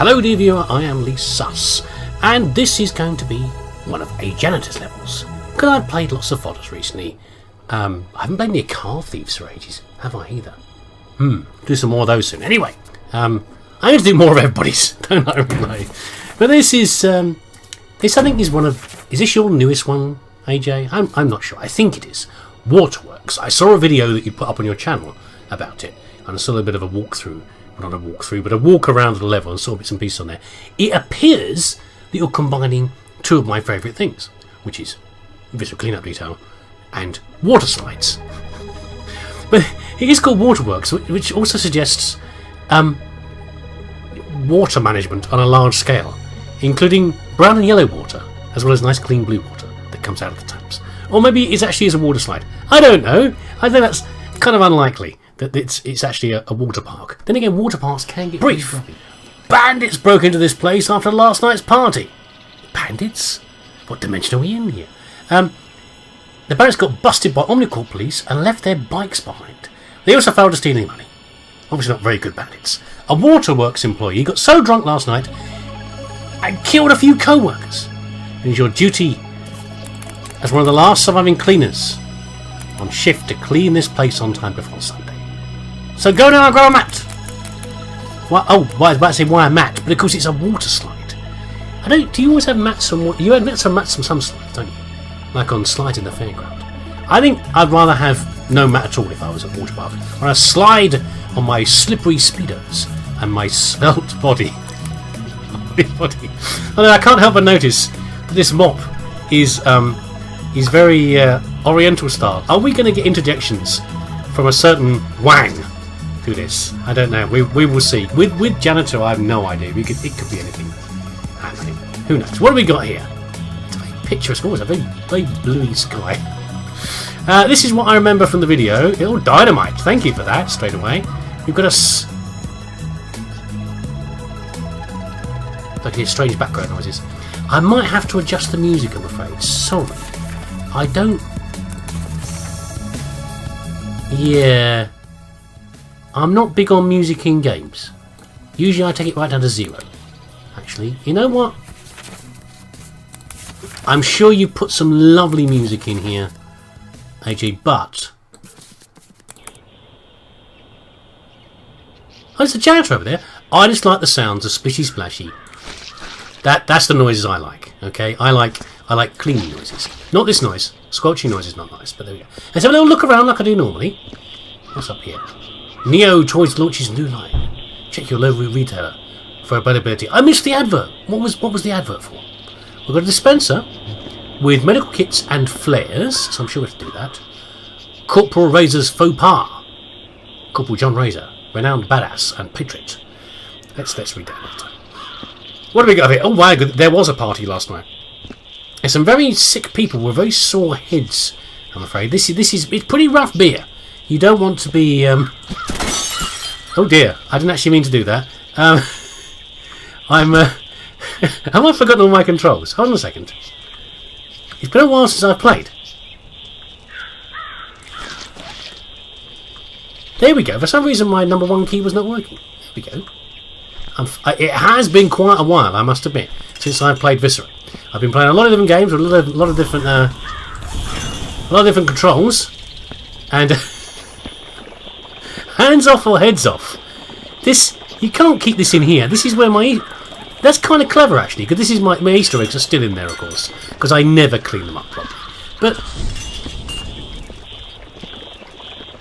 Hello dear viewer, I am leesusss, and this is going to be one of A Janitor's levels. Because I've played lots of fodders recently. I haven't played any Car Thieves for ages, have I either? Do some more of those soon. Anyway, I'm going to do more of everybody's, don't I really? But this is, this I think is one of, is this your newest one, AJ? I'm not sure, I think it is. WaterWorks. I saw a video that you put up on your channel about it, and I saw a bit of a walkthrough. Not a walkthrough, but a walk around the level, and saw bits and pieces on there. It appears that you're combining two of my favourite things, which is Viscera Cleanup Detail and water slides. But it is called WaterWorks, which also suggests water management on a large scale, including brown and yellow water, as well as nice clean blue water that comes out of the taps. Or maybe it actually is a water slide. I don't know. I think that's kind of unlikely that it's actually a water park. Then again, water parks can get brief. Bandits broke into this place after last night's party. Bandits? What dimension are we in here? The bandits got busted by Omnicorp police and left their bikes behind. They also failed to steal any money. Obviously not very good bandits. A WaterWorks employee got so drunk last night and killed a few co-workers. It is your duty as one of the last surviving cleaners on shift to clean this place on time before Sunday. So go now and grab a mat. Well, I was about to say why a mat, but of course it's a water slide. Do you always have mats on water? You have mats on some slides, don't you? Like on slides in the fairground. I think I'd rather have no mat at all if I was at a water park. Or a slide on my slippery speedos and my svelte body. Although I can't help but notice that this mop is very Oriental style. Are we going to get interjections from a certain Wang through this? I don't know. We will see. With Janitor, I have no idea. It could be anything happening. Who knows? What have we got here? It's a very picturesque. Oh, it's a very, very bluey sky. This is what I remember from the video. Oh, dynamite. Thank you for that, straight away. We've got I can hear strange background noises. I might have to adjust the music, I'm afraid. Sorry. I don't... Yeah... I'm not big on music in games. Usually I take it right down to 0. Actually, you know what? I'm sure you put some lovely music in here, AJ, but... Oh, there's a janitor over there. I just like the sounds of splishy splashy. That's the noises I like, okay? I like cleaning noises. Not this noise. Squelching noise is not nice, but there we go. Let's have a little look around like I do normally. What's up here? Neo Toys launches new line. Check your local retailer for availability. I missed the advert. What was the advert for? We've got a dispenser with medical kits and flares, so I'm sure we have to do that. Corporal Razor's faux pas. Corporal John Razor, renowned badass and patriot. Let's read that later. What do we got here? Oh wow, there was a party last night. There's some very sick people with very sore heads, I'm afraid. It's pretty rough beer. You don't want to be... Oh dear, I didn't actually mean to do that. Have I forgotten all my controls? Hold on a second. It's been a while since I've played. There we go. For some reason my number 1 key was not working. There we go. It has been quite a while, I must admit, since I've played Viscera. I've been playing a lot of different games with a lot of different controls, and hands off or heads off. This, you can't keep this in here. This is where that's kind of clever actually, because this is my Easter eggs are still in there, of course, because I never clean them up properly. But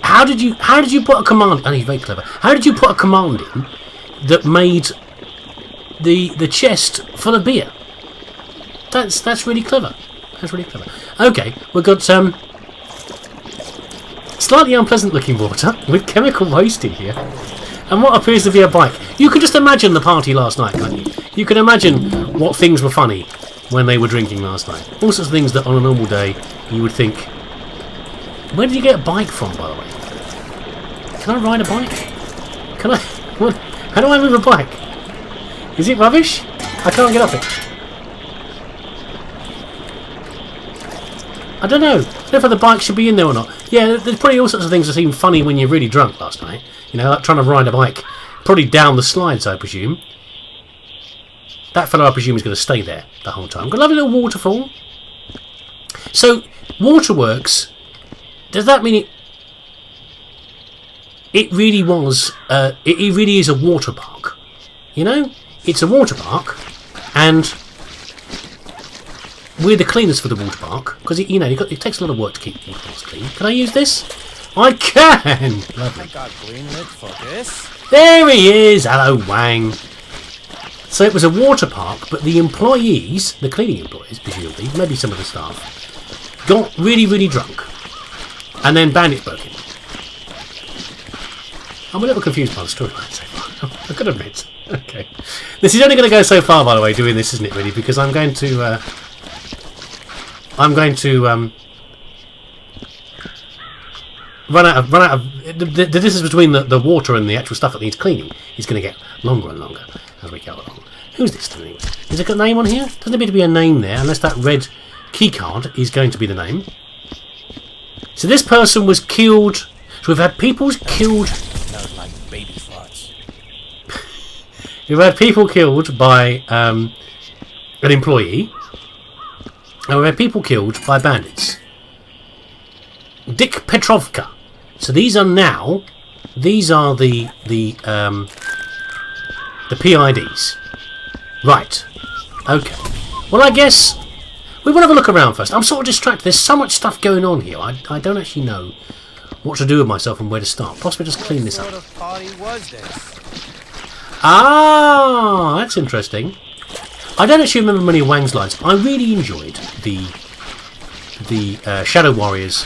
how did you put a command? Oh, he's very clever. How did you put a command in that made the chest full of beer? That's really clever. That's really clever. Okay, we've got slightly unpleasant looking water with chemical waste in here, and what appears to be a bike. You can just imagine the party last night, can't you? You can imagine what things were funny when they were drinking last night. All sorts of things that on a normal day you would think, where did you get a bike from, by the way? Can I ride a bike? Can I? What? How do I move a bike? Is it rubbish? I can't get off it. I don't know. I don't know if the bike should be in there or not. Yeah, there's probably all sorts of things that seem funny when you're really drunk last night. You know, like trying to ride a bike. Probably down the slides, I presume. That fellow, I presume, is going to stay there the whole time. Got a lovely little waterfall. So, WaterWorks, does that mean it really was, it really is a water park? You know? It's a water park, and we're the cleaners for the water park, because, you know, it takes a lot of work to keep water parks clean. Can I use this? I can! Lovely. I got greenlit for this. There he is! Hello, Wang. So it was a water park, but the employees, the cleaning employees, presumably, maybe some of the staff, got really, really drunk. And then bandits broke in. I'm a little confused by the storyline so far. I've got to admit. Okay. This is only going to go so far, by the way, doing this, isn't it, really? Because I'm going to... run out of the distance between the water and the actual stuff that needs cleaning is going to get longer and longer as we go along. Who's this anyway? Is there a name on here? Doesn't appear to be a name there, unless that red key card is going to be the name. So this person was killed. So we've had people killed. Smells like baby farts. We've had people killed by an employee, and we've had people killed by bandits. Dick Petrovka. So these are now. These are the PIDs. Right. Okay. Well, I guess we will have a look around first. I'm sort of distracted. There's so much stuff going on here. I don't actually know what to do with myself and where to start. Possibly just clean this up. What sort of party was this? Ah, that's interesting. I don't actually remember many of Wang's lines. I really enjoyed the Shadow Warriors.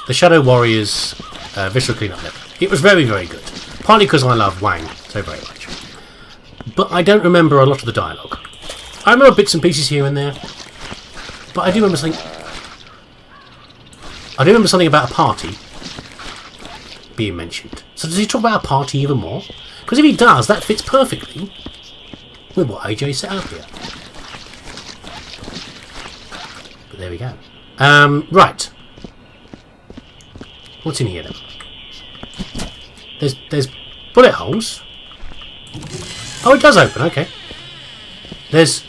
The Shadow Warriors Viscera Cleanup Detail. It was very, very good. Partly because I love Wang so very much. But I don't remember a lot of the dialogue. I remember bits and pieces here and there. But I do remember something. I do remember something about a party being mentioned. So does he talk about a party even more? Because if he does, that fits perfectly with what AJ set up here. But there we go. Right. What's in here then? There's bullet holes. Oh, it does open. Okay. There's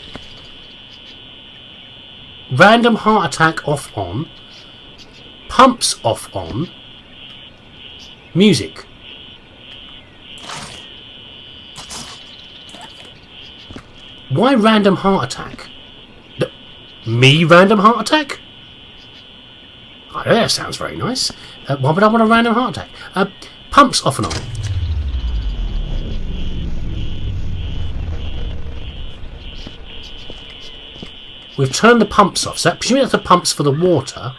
random heart attack off on. Pumps off on. Music. Why random heart attack? Me random heart attack? Oh, that sounds very nice. Why would I want a random heart attack? Pumps off and on. We've turned the pumps off. So presumably that's the pumps for the water.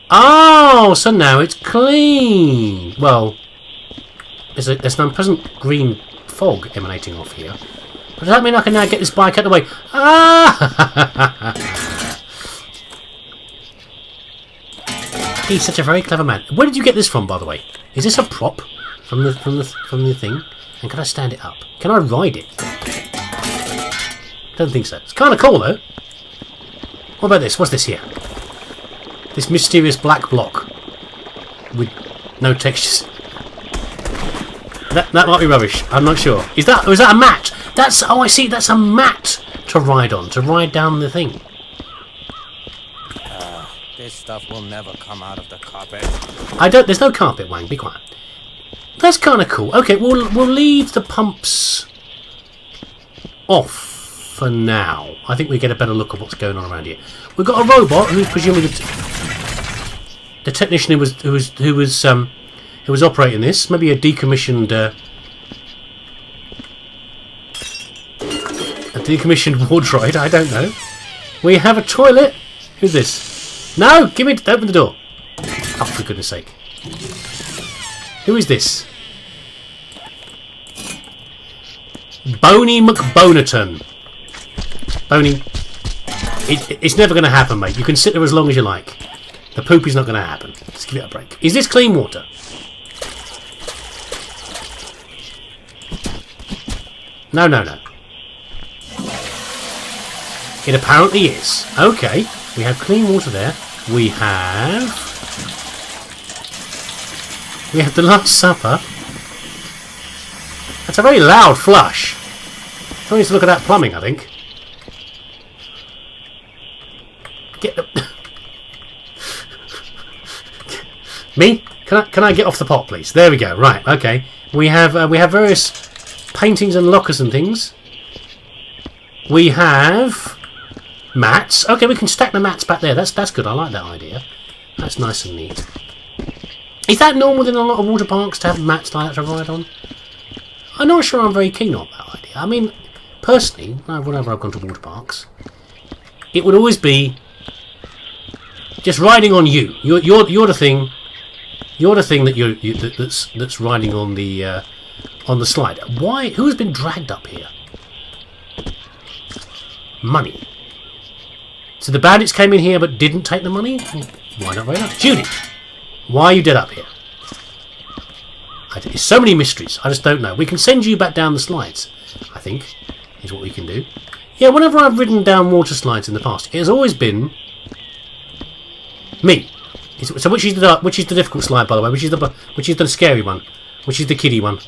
Oh, so now it's clean. Well, there's an unpleasant green fog emanating off here. But does that mean I can now get this bike out of the way? Ah! He's such a very clever man. Where did you get this from, by the way? Is this a prop from the thing? And can I stand it up? Can I ride it? Don't think so. It's kind of cool though. What about this? What's this here? This mysterious black block with no textures. That might be rubbish. I'm not sure. Is that a mat? That's I see. That's a mat to ride on, to ride down the thing. This stuff will never come out of the carpet. There's no carpet, Wang. Be quiet. That's kind of cool. Okay, we'll leave the pumps off for now. I think we get a better look at what's going on around here. We've got a robot who's presumably the technician who was operating this. Maybe a decommissioned ward droid. I don't know. We have a toilet. Who's this? No, give me. Open the door. Oh, for goodness sake! Who is this? Boney McBonerton. Boney. It's never going to happen, mate. You can sit there as long as you like. The poop is not going to happen. Let's give it a break. Is this clean water? No. It apparently is. Okay. We have clean water there. We have the Last Supper. That's a very loud flush. Someone needs to look at that plumbing, I think. Get the... Me? Can I get off the pot, please? There we go. Right. Okay. We have various paintings and lockers and things. We have mats. Okay, we can stack the mats back there. That's good. I like that idea. That's nice and neat. Is that normal in a lot of water parks to have mats like that to ride on? I'm not sure I'm very keen on that idea. I mean, personally, whenever I've gone to water parks, it would always be just riding on you. You're the thing. You're the thing that's riding on the slide. Why? Who has been dragged up here? Money. So the bandits came in here but didn't take the money? Why not very much? Judy, why are you dead up here? There's so many mysteries. I just don't know. We can send you back down the slides, I think, is what we can do. Yeah, whenever I've ridden down water slides in the past, it has always been me. So which is the difficult slide, by the way? Which is the scary one? Which is the kiddie one?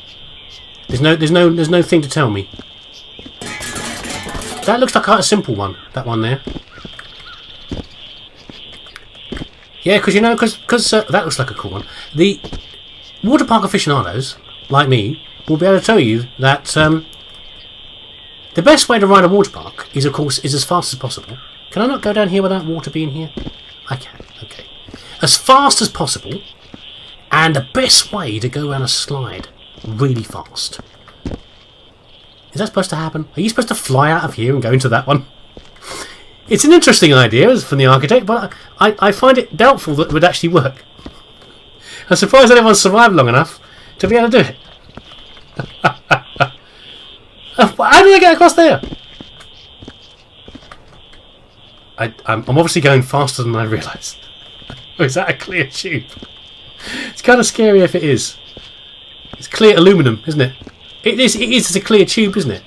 There's no thing to tell me. That looks like quite a simple one. That one there. Yeah, because that looks like a cool one. The water park aficionados like me will be able to tell you that the best way to ride a water park is, of course, as fast as possible. Can I not go down here without water being here? I can. Okay. As fast as possible, and the best way to go around a slide really fast. Is that supposed to happen? Are you supposed to fly out of here and go into that one? It's an interesting idea from the architect, but I find it doubtful that it would actually work. I'm surprised anyone survived long enough to be able to do it. How did I get across there? I'm obviously going faster than I realised. Oh, is that a clear tube? It's kind of scary if it is. It's clear aluminium, isn't it? It is. It's a clear tube, isn't it?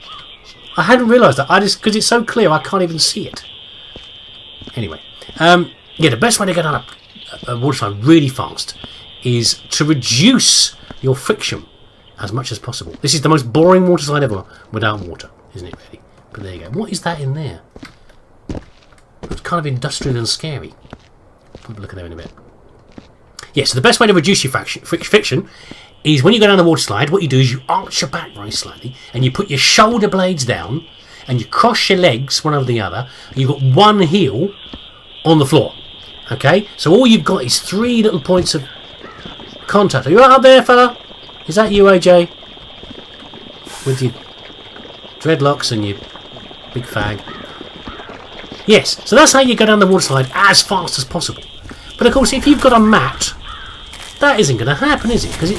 I hadn't realised that. Because it's so clear, I can't even see it. Anyway, yeah, the best way to get down a water slide really fast is to reduce your friction as much as possible. This is the most boring water slide ever without water, isn't it? Really? But there you go. What is that in there? It's kind of industrial and scary. We'll look at that in a bit. Yeah, so the best way to reduce your friction is when you go down the water slide, what you do is you arch your back very slightly and you put your shoulder blades down and you cross your legs one over the other and you've got one heel on the floor. Okay? So all you've got is 3 little points of contact. Are you out there, fella? Is that you, AJ? With your dreadlocks and your big fag. Yes, so that's how you go down the water slide as fast as possible. But of course, if you've got a mat, that isn't going to happen, is it? Because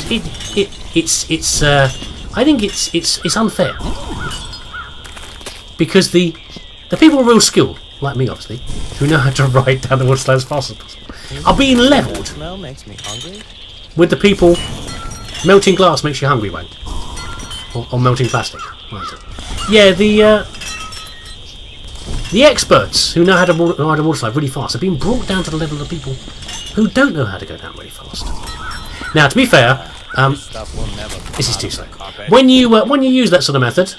it's I think it's unfair. Because the people with real skill, like me obviously, who know how to ride down the water slide as fast as possible, are being levelled. Smell makes me hungry. With the people, melting glass makes you hungry, won't? Or melting plastic. Yeah, the experts who know how to ride a water slide really fast have been brought down to the level of the people who don't know how to go down really fast. Now, to be fair, this is too slow. When you use that sort of method,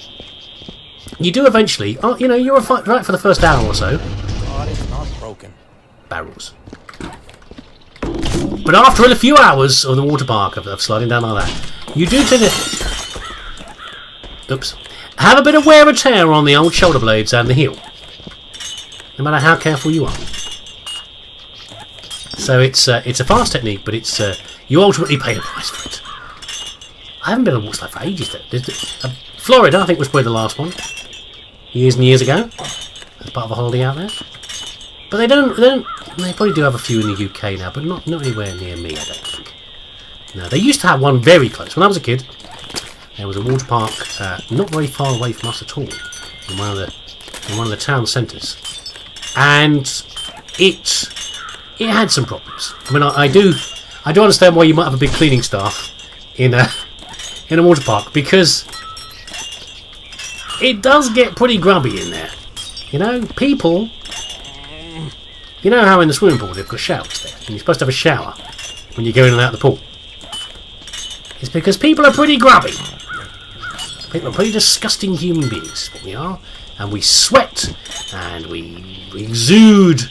you do eventually. Oh, you know, you're right for the first hour or so. It's not broken. Barrels. But after a few hours of the water park of sliding down like that, you do tend to. Oops. Have a bit of wear and tear on the old shoulder blades and the heel. No matter how careful you are. So it's a fast technique, but it's you ultimately pay the price for it. I haven't been on a water slide for ages though. Florida, I think, was probably the last one. Years and years ago. As part of a holiday out there. But they probably do have a few in the UK now, but not anywhere near me, I don't think. No, they used to have one very close. When I was a kid, there was a water park not very far away from us at all, in one of the town centres. And it had some problems. I mean, I do understand why you might have a big cleaning staff in a water park, because it does get pretty grubby in there. You know, people. You know how in the swimming pool they've got showers there, and you're supposed to have a shower when you go in and out of the pool. It's because people are pretty grubby. We're pretty disgusting human beings, what we are. And we sweat, and we exude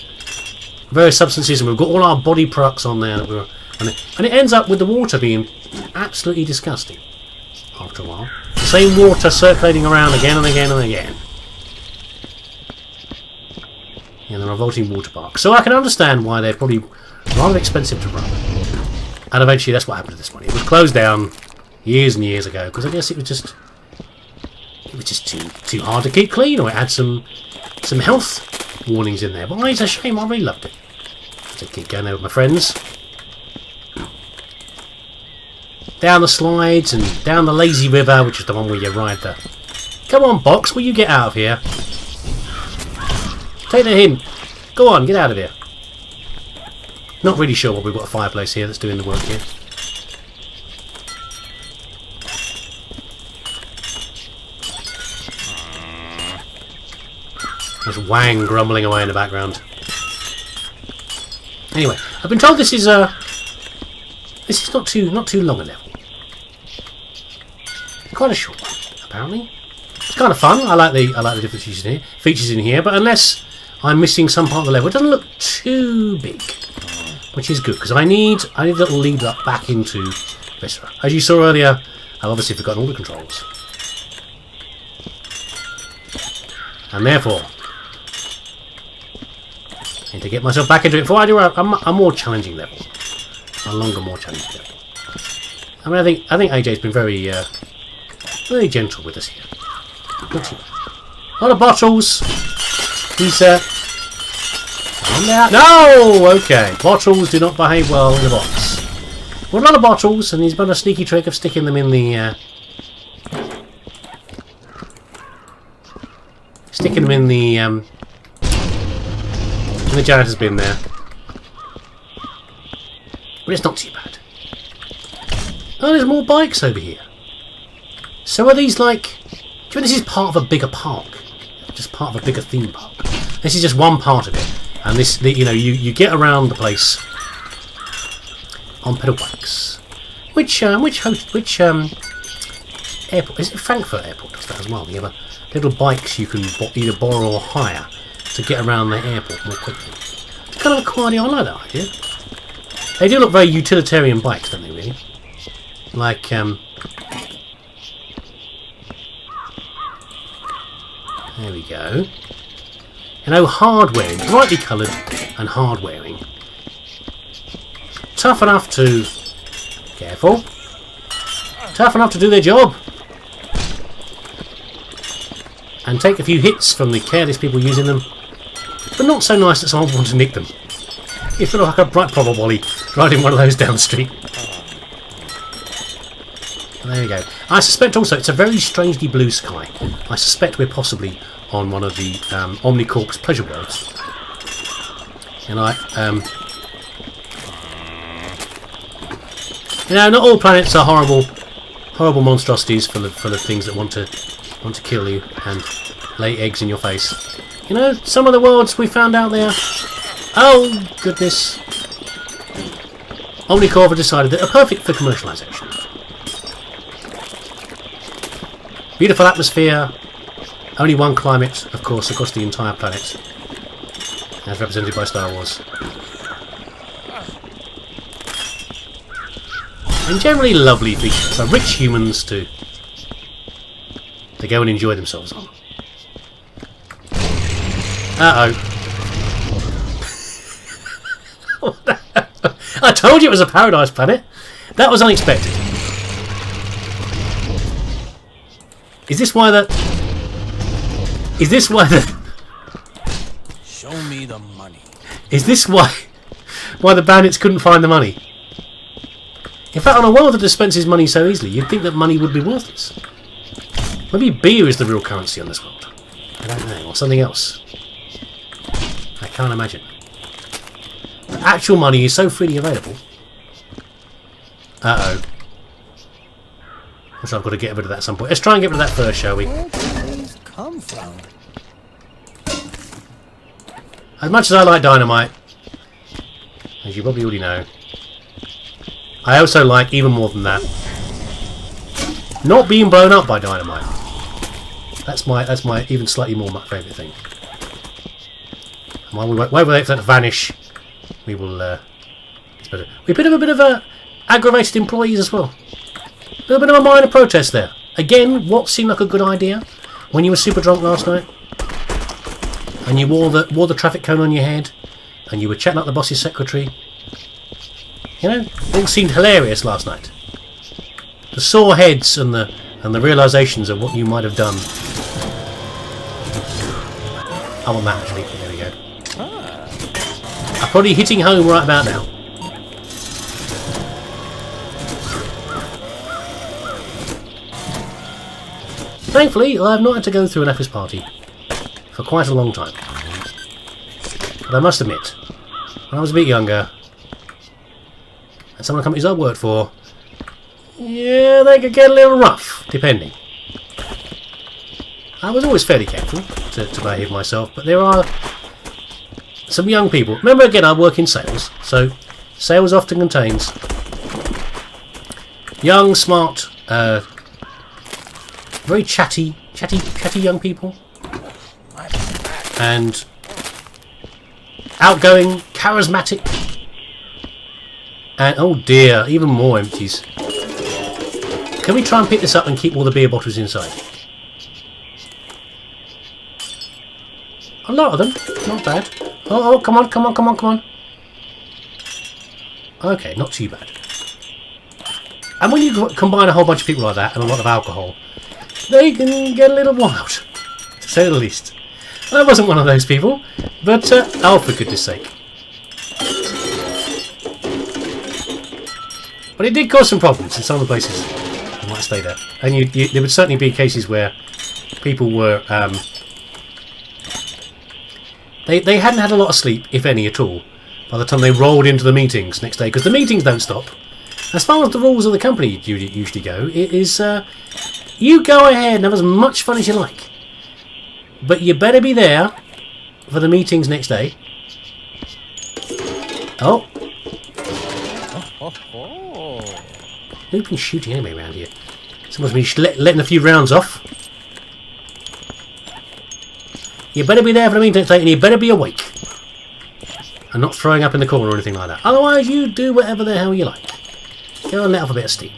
various substances, and we've got all our body products on there. And it ends up with the water being absolutely disgusting after a while. The same water circulating around again and again and again. In the revolting water park. So I can understand why they're probably rather expensive to run. And eventually that's what happened to this one. It was closed down years and years ago because I guess it was just too hard to keep clean, or it had some health warnings in there. But it's a shame, I really loved it. So I keep going there with my friends. Down the slides and down the lazy river, which is the one where you ride the... Come on, Box, will you get out of here? Take the hint. Go on, get out of here. Not really sure what we've got a fireplace here that's doing the work here. There's Wang grumbling away in the background. Anyway, I've been told this is not too long a level. Quite a short one, apparently. It's kind of fun. I like the different features in here, but unless I'm missing some part of the level, it doesn't look too big, which is good because I need a little lead up back into Viscera. As you saw earlier, I've obviously forgotten all the controls, and therefore I need to get myself back into it before I do a more challenging level, a longer, more challenging level. I mean, I think AJ's been very gentle with us here. Not too bad. A lot of bottles. He's calm down. No! Okay. Bottles do not behave well in a box. Well, a lot of bottles, and he's done a sneaky trick of sticking them in the janitor's bin there. But it's not too bad. Oh, there's more bikes over here. So are these like... Do you think this is part of a bigger park? Just part of a bigger theme park? This is just one part of it. And this, you get around the place on pedal bikes. Which airport? Is it Frankfurt Airport does that as well? You have little bikes you can either borrow or hire to get around the airport more quickly. It's kind of a cool idea. I like that idea. They do look very utilitarian bikes, don't they, really? Like, there we go. Hard-wearing, brightly coloured and hard-wearing. Tough enough to... Careful. Tough enough to do their job. And take a few hits from the careless people using them. But not so nice that someone wants to nick them. You feel like a bright probably riding one of those down the street. There we go. I suspect also it's a very strangely blue sky. I suspect we're possibly on one of the Omnicorp's pleasure worlds. And not all planets are horrible monstrosities full of things that want to kill you and lay eggs in your face. Some of the worlds we found out there. Oh goodness! Omnicorp have decided that are perfect for commercialisation. Beautiful atmosphere. Only one climate, of course, across the entire planet, as represented by Star Wars. And generally lovely features for rich humans to go and enjoy themselves on. Uh-oh. I told you it was a paradise planet. That was unexpected. Is this why the... Show me the money. Is this why the bandits couldn't find the money? In fact, on a world that dispenses money so easily, you'd think that money would be worthless. Maybe beer is the real currency on this world. I don't know, or something else. I can't imagine. But actual money is so freely available. Uh-oh. So I've got to get rid of that at some point. Let's try and get rid of that first, shall we? Where did these come from? As much as I like dynamite, as you probably already know, I also like, even more than that, not being blown up by dynamite. That's my even slightly more my favourite thing. And while we wait for that to vanish, we will. We're a bit of aggravated employees as well. A little bit of a minor protest there. Again, what seemed like a good idea when you were super drunk last night, and you wore the traffic cone on your head, and you were chatting up the boss's secretary. You know, it all seemed hilarious last night. The sore heads and the realisations of what you might have done. I want that actually. There we go. I'm probably hitting home right about now. Thankfully, I have not had to go through an office party for quite a long time. But I must admit, when I was a bit younger, and some of the companies I worked for, yeah, they could get a little rough, depending. I was always fairly careful to behave myself, but there are some young people. Remember, again, I work in sales, so sales often contains young, smart, very chatty young people, and outgoing, charismatic, and oh dear, even more empties. Can we try and pick this up and keep all the beer bottles inside? A lot of them, not bad. Oh, come on. Okay, not too bad. And when you combine a whole bunch of people like that and a lot of alcohol, they can get a little wild, to say the least. I wasn't one of those people, but oh, for goodness sake. But it did cause some problems in some of the places I might stay there. And there would certainly be cases where people were... They hadn't had a lot of sleep, if any at all, by the time they rolled into the meetings next day, because the meetings don't stop. As far as the rules of the company usually go, it is... you go ahead and have as much fun as you like. But you better be there for the meetings next day. Oh. Who's been shooting anyway around here? Someone's been letting a few rounds off. You better be there for the meeting next day, and you better be awake. And not throwing up in the corner or anything like that. Otherwise, you do whatever the hell you like. Go and let off a bit of steam.